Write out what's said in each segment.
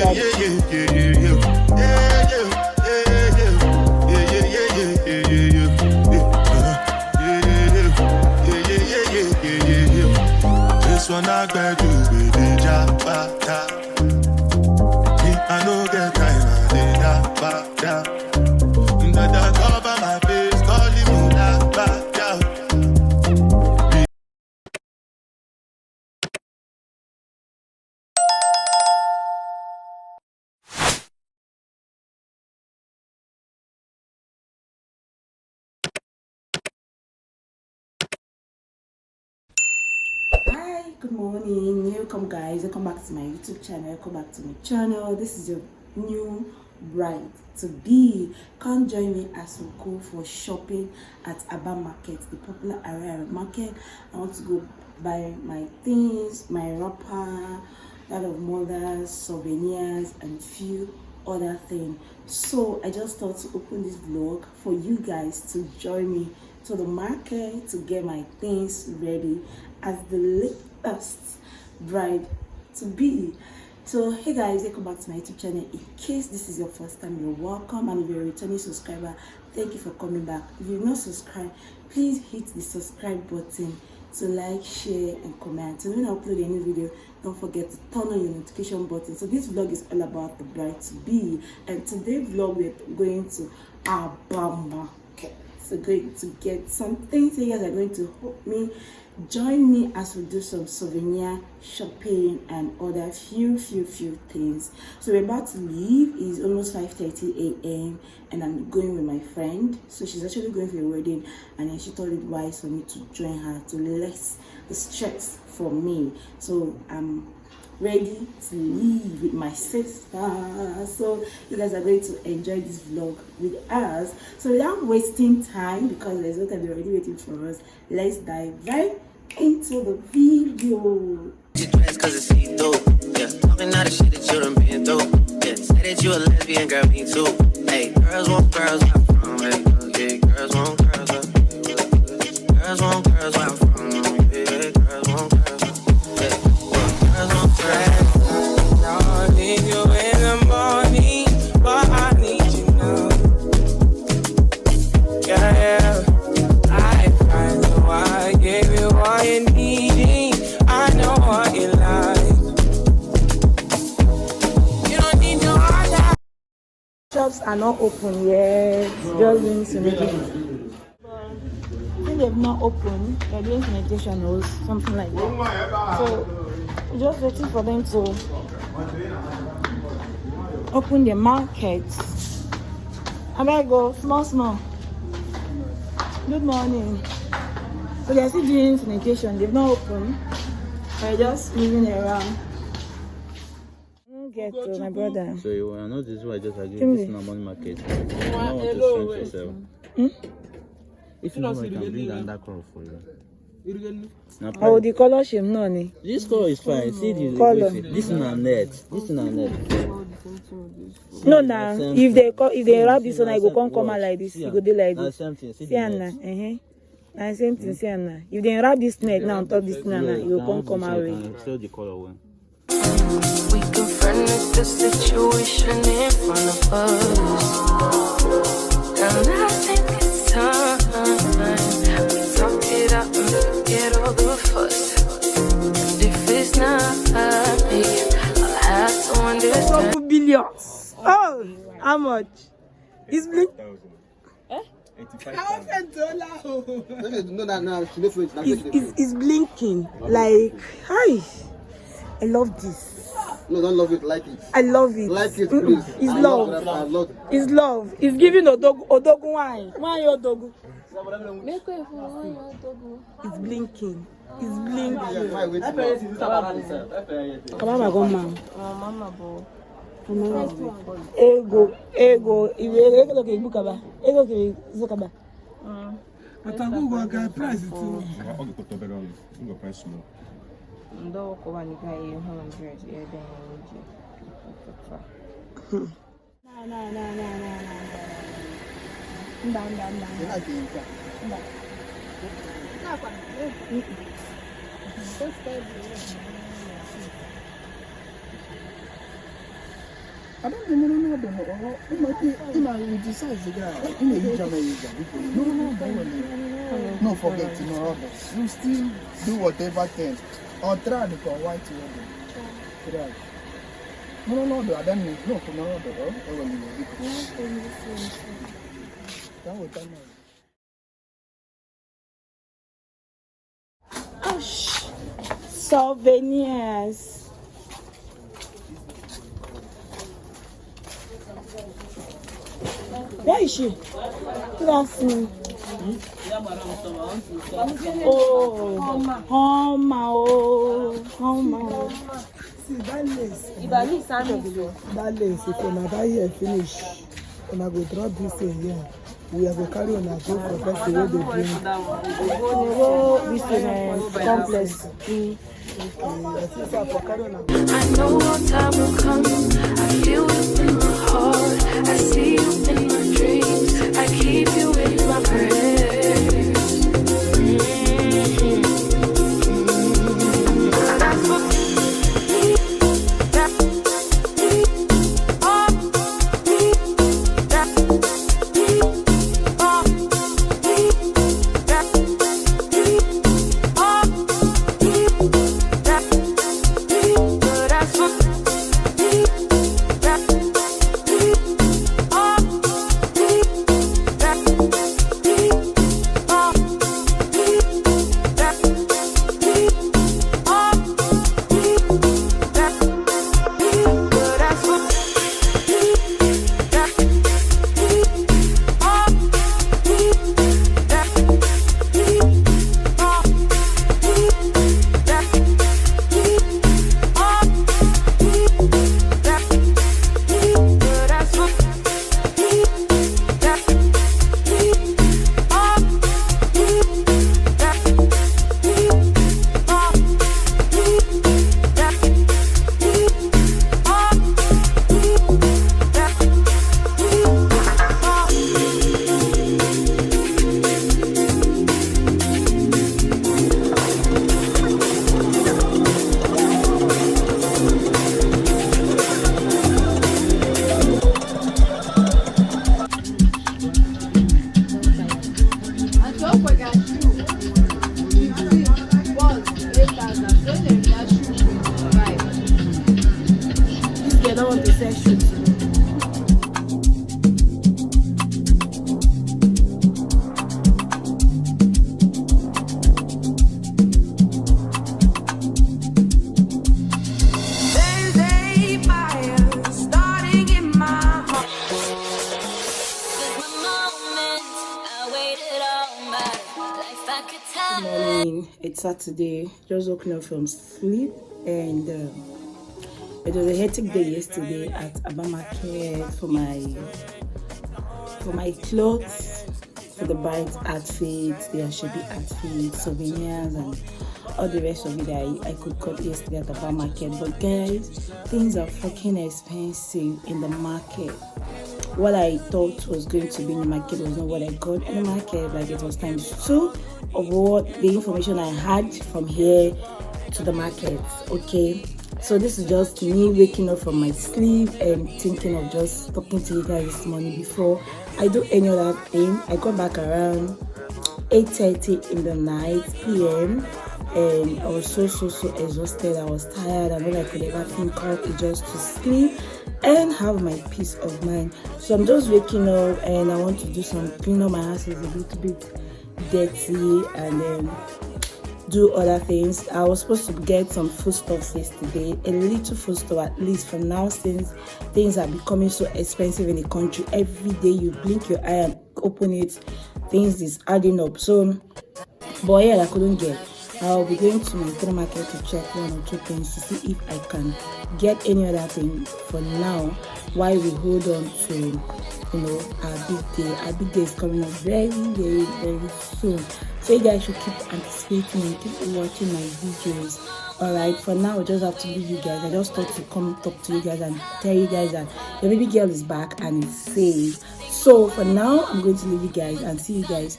This one I beg you with the jabata. I no get time, I did that back down. That cover my face, calling me that back down. Hi, good morning. Welcome guys, welcome back to my YouTube channel. Welcome back to my channel. This is your new bride to be. Come join me as we go for shopping at Aba Market, the popular area market. I want to go buy my things, my wrapper, that of mothers, souvenirs, and few other things. So I just thought to open this vlog for you guys to join me to the market to get my things ready as the latest bride to be. So hey guys, welcome back to my YouTube channel. In case this is your first time, you're welcome, and if you're a returning subscriber, thank you for coming back. If you've not subscribed, please hit the subscribe button to like, share, and comment. So when I upload a new video, don't forget to turn on your notification button. So this vlog is all about the bride to be, and today's vlog we're going to Aba Market. So going to get some things. So you guys are going to help me join me as we do some souvenir shopping and other few things. So we're about to leave. It's almost 5:30 a.m. and I'm going with my friend. So she's actually going for a wedding, and then she thought it wise for me to join her to less the stress for me. So I'm ready to leave with my sister. So you guys are going to enjoy this vlog with us. So without wasting time, because there's no time, they're already waiting for us, let's dive right into the video. Cause it's see-through. Yeah, talking all the shit that you done been through. Yeah, say that you a lesbian, girl, me too. Hey, girls want girls where I'm from. Hey, yeah, girls want girls where I'm from. Girls want girls where I'm from. Yeah, girls want girls. Yeah, girls want girls. I need you in the morning, but I need you now. Yeah. I find the why I gave you all you needing. I know what you like. You don't need no other. Shops are not open yet. Just doing sanitation. I think they've not opened. They're doing sanitation or something like that. So we're just waiting for them to open the market. How about I go small? Good morning. So they're still doing sanitation. They've not opened. They're just moving around. Get to my brother. So you wanna know this is why I just agree this is not money market. You don't want to strength yourself. If you know I can bring down that color for you. Oh, the color shame no ni. This color is fine. See this color. This is not net. This is not net. No nah. If they wrap this one, I go come out like this. You go do like this. Same thing. See Anna. Na same thing. See Anna. If they wrap this net now on top this now, you go come out with. Show the color one. We confronted the situation in front of us. And I think it's time we talk it out and forget all the fuss. And if it's not me, I'll have to understand. 2 billion. Oh, how much? It's blink. It's blinking. Like, hi. I love this. No, don't love it, like it. I love it. Like it, please. It's I love. love it. It's love. It's giving odogu wine. Why your dogu? It's blinking. It's blinking. Mama go man. Mama bo. Ego. Ego look bukaba. Ego ke zokaba. But I go get price too. I'll go to better on. Go price small. Ndo ko wani ka 100 ya da yaji. I don't know. We decide the guy. No, forget to know others. You still do whatever thing. Or try to go white to try. No, I don't need no for no other. That would tell me. Souvenirs. Where is she? That's me. Oh, Homa. See that lace. That Lace, if you're not here finish, and I go drop this in here. We have a carry on our go for first the way they bring. This is complex. I know our time will come. I feel it in my heart. I see you in my dreams. I keep you in my prayers. That's what morning. It's Saturday. Just woken up from sleep, and it was a hectic day yesterday at Aba Market for my clothes, for the bride's outfits, the Asoebi outfits, souvenirs, and all the rest of it I could cut yesterday at Aba Market. But guys, things are fucking expensive in the market. What I thought was going to be in the market was not what I got in the market. Like, it was times 2 of what the information I had from here to the market. Okay, so this is just me waking up from my sleep and thinking of just talking to you guys this morning before I do any other thing. I got back around 8:30 in the night PM, and I was so exhausted. I was tired, and all I could ever think of is just to sleep and have my peace of mind. So I'm just waking up, and I want to do some clean up. My house is a little bit dirty, and then do other things. I was supposed to get some foodstuffs yesterday, a little foodstuff at least for now, since things are becoming so expensive in the country. Every day you blink your eye and open it, things is adding up. So, but yeah, I couldn't get. I'll be going to my market to check 1 or 2 things to see if I can get any other thing for now, while we hold on to, our big day. Our big day is coming up very soon. So you guys should keep anticipating and keep watching my videos. Alright, for now I just have to leave you guys. I just thought to come talk to you guys and tell you guys that your baby girl is back and is safe. So for now, I'm going to leave you guys and see you guys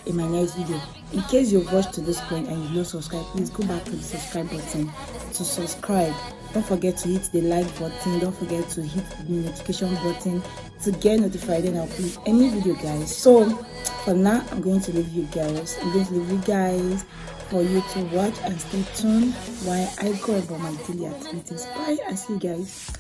in my next video. In case you've watched to this point and you've not subscribed, please go back to the subscribe button to subscribe. Don't forget to hit the like button. Don't forget to hit the notification button to get notified when I upload any video, guys. So for now, I'm going to leave you guys. I'm going to leave you guys for you to watch and stay tuned while I go about my daily activities. Bye. I see you guys.